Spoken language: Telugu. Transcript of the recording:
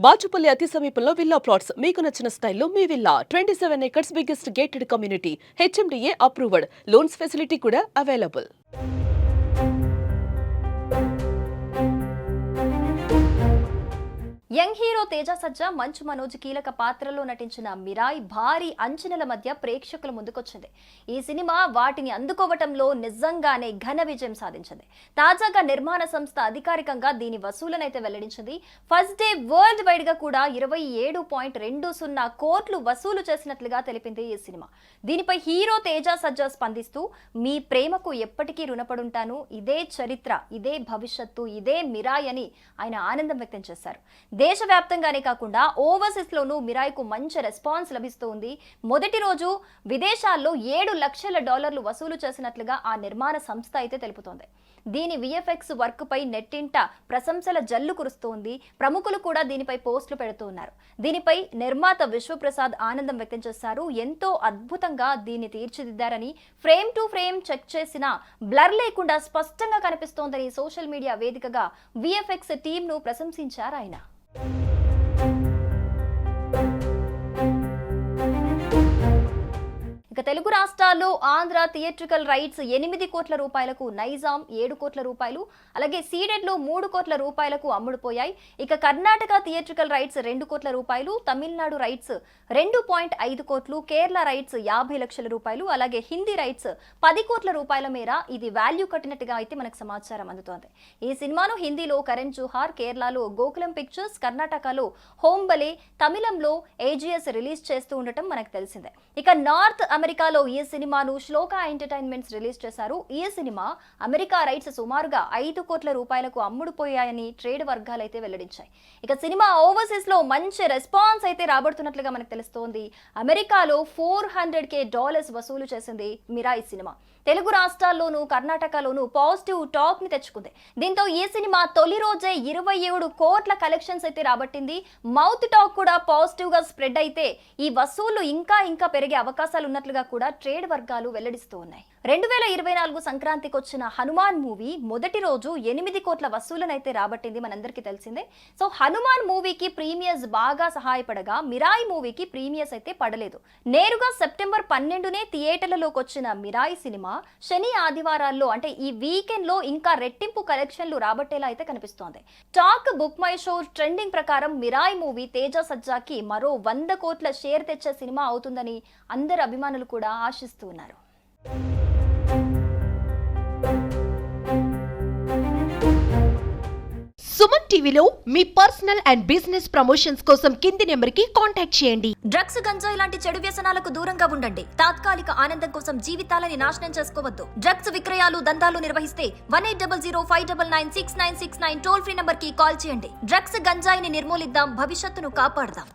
బాచుపల్లి అతి సమీపంలో విల్లా ప్లాట్స్ మీకు నచ్చిన స్టైల్లో మీ villa 27 acres biggest gated community HMDA approved loans facility కూడా available. Young hero Teja Sajja Manchu Manoj కీలక పాత్రలో నటించిన మిరాయ్ భారీ అంచనాల మధ్య ప్రేక్షకుల ముందుకొచ్చింది. ఈ సినిమా వాటిని అందుకోవటంలో నిజంగానే ఘన విజయం సాధించింది. తాజాగా నిర్మాణ సంస్థ అధికారికంగా దీని వసూలనైతే వెల్లడించింది. ఫస్ట్ డే వరల్డ్ వైడ్ గా కూడా 27.20 కోట్లు వసూలు చేసినట్లుగా తెలిపింది ఈ సినిమా. దీనిపై హీరో తేజ సజ్జా స్పందిస్తూ, మీ ప్రేమకు ఎప్పటికీ రుణపడుంటాను, ఇదే చరిత్ర, ఇదే భవిష్యత్తు, ఇదే మిరాయ్ అని ఆయన ఆనందం వ్యక్తం చేశారు. దేశవ్యాప్తంగానే కాకుండా ఓవర్సీస్ లోనూ మిరాయ్కు మంచి రెస్పాన్స్ లభిస్తూ ఉంది. మొదటి రోజు విదేశాల్లో $7 లక్షల వసూలు చేసినట్లుగా ఆ నిర్మాణ సంస్థ అయితే తెలుపుతోంది. దీని VFX వర్క్ పై నెట్టింట ప్రశంసల జల్లు కురుస్తోంది. ప్రముఖులు కూడా దీనిపై పోస్టులు పెడుతూ ఉన్నారు. దీనిపై నిర్మాత విశ్వప్రసాద్ ఆనందం వ్యక్తం చేశారు. ఎంతో అద్భుతంగా దీన్ని తీర్చిదిద్దారని, ఫ్రేమ్ టు ఫ్రేమ్ చెక్ చేసిన బ్లర్ లేకుండా స్పష్టంగా కనిపిస్తోందని సోషల్ మీడియా వేదికగా VFX టీంను ప్రశంసించారు ఆయన. ఇక తెలుగు రాష్ట్రాల్లో ఆంధ్ర థియేట్రికల్ రైట్స్ 8 కోట్ల రూపాయలకు, నైజాం 7 కోట్ల రూపాయలు, అలాగే సీడెడ్లో 3 కోట్ల రూపాయలకు అమ్ముడుపోయాయి. ఇక కర్ణాటక థియేట్రికల్ రైట్స్ 2 కోట్ల రూపాయలు, తమిళనాడు రైట్స్ 2.5 కోట్లు, కేరళ రైట్స్ 50 లక్షల రూపాయలు, అలాగే హిందీ రైట్స్ 10 కోట్ల రూపాయల మేర ఇది వాల్యూ కట్టినట్టుగా అయితే మనకు సమాచారం అందుతోంది. ఈ సినిమాను హిందీలో కరణ్ జోహార్, కేరళలో గోకులం పిక్చర్స్, కర్ణాటకలో హోంబలే, తమిళంలో AGS రిలీజ్ చేస్తూ ఉండటం మనకు తెలిసిందే. ఇక నార్త్ అమెరికాలో ఈ సినిమాను శ్లోక ఎంటర్టైన్మెంట్స్ రిలీజ్ చేశారు. ఈ సినిమా అమెరికా రైట్స్ సుమారుగా 5 కోట్ల రూపాయలకు అమ్ముడుపోయాయని ట్రేడ్ వర్గాలు అయితే వెల్లడించాయి. ఇక సినిమా ఓవర్సీస్ లో మంచి రెస్పాన్స్ అయితే రాబడుతున్నట్లుగా మనకు తెలుస్తోంది. అమెరికాలో $400K వసూలు చేసింది మిరాయ్ సినిమా. తెలుగు రాష్ట్రాల్లోనూ కర్ణాటకలోనూ పాజిటివ్ టాక్ ని తెచ్చుకుంది. దీంతో ఈ సినిమా తొలి రోజే 27 కోట్ల కలెక్షన్స్ అయితే రాబట్టింది. మౌత్ టాక్ కూడా పాజిటివ్ గా స్ప్రెడ్ అయితే ఈ వసూళ్లు ఇంకా పెరిగే అవకాశాలు ఉన్నట్లుగా కూడా ట్రేడ్ వర్గాలు వెల్లడిస్తూ ఉన్నాయి. 2024 సంక్రాంతికి వచ్చిన హనుమాన్ మూవీ మొదటి రోజు 8 కోట్ల వసూలనైతే రాబట్టింది, మనందరికీ తెలిసిందే. సో హనుమాన్ మూవీకి ప్రీమియర్స్ బాగా సహాయపడగా మిరాయ్ మూవీకి ప్రీమియర్స్ అయితే పడలేదు. నేరుగా సెప్టెంబర్ 12నే థియేటర్లలోకి వచ్చిన మిరాయ్ సినిమా శని ఆదివారాల్లో అంటే ఈ వీకెండ్ లో ఇంకా రెట్టింపు కలెక్షన్లు రాబట్టేలా అయితే కనిపిస్తోంది. Talk book my show trending ప్రకారం మిరాయ్ మూవీ తేజ సజ్జాకి మరో 100 కోట్ల షేర్ తెచ్చే సినిమా అవుతుందని అందరు అభిమానులు కూడా ఆశిస్తూ ఉన్నారు. సుమన్ టీవీలో మీ పర్సనల్ అండ్ బిజినెస్ ప్రమోషన్స్ కోసం కింది నెంబర్కి కాంటాక్ట్ చేయండి. డ్రగ్స్, గంజాయి లాంటి చెడు వ్యసనాలకు దూరంగా ఉండండి. తాత్కాలిక ఆనందం కోసం జీవితాలని నాశనం చేసుకోవద్దు. డ్రగ్స్ విక్రయాలు, దందాలు నిర్వహిస్తే 180059996969 టోల్ ఫ్రీ నంబర్ కి కాల్ చేయండి. డ్రగ్స్, గంజాయిని నిర్మూలిద్దాం, భవిష్యత్తును కాపాడదాం.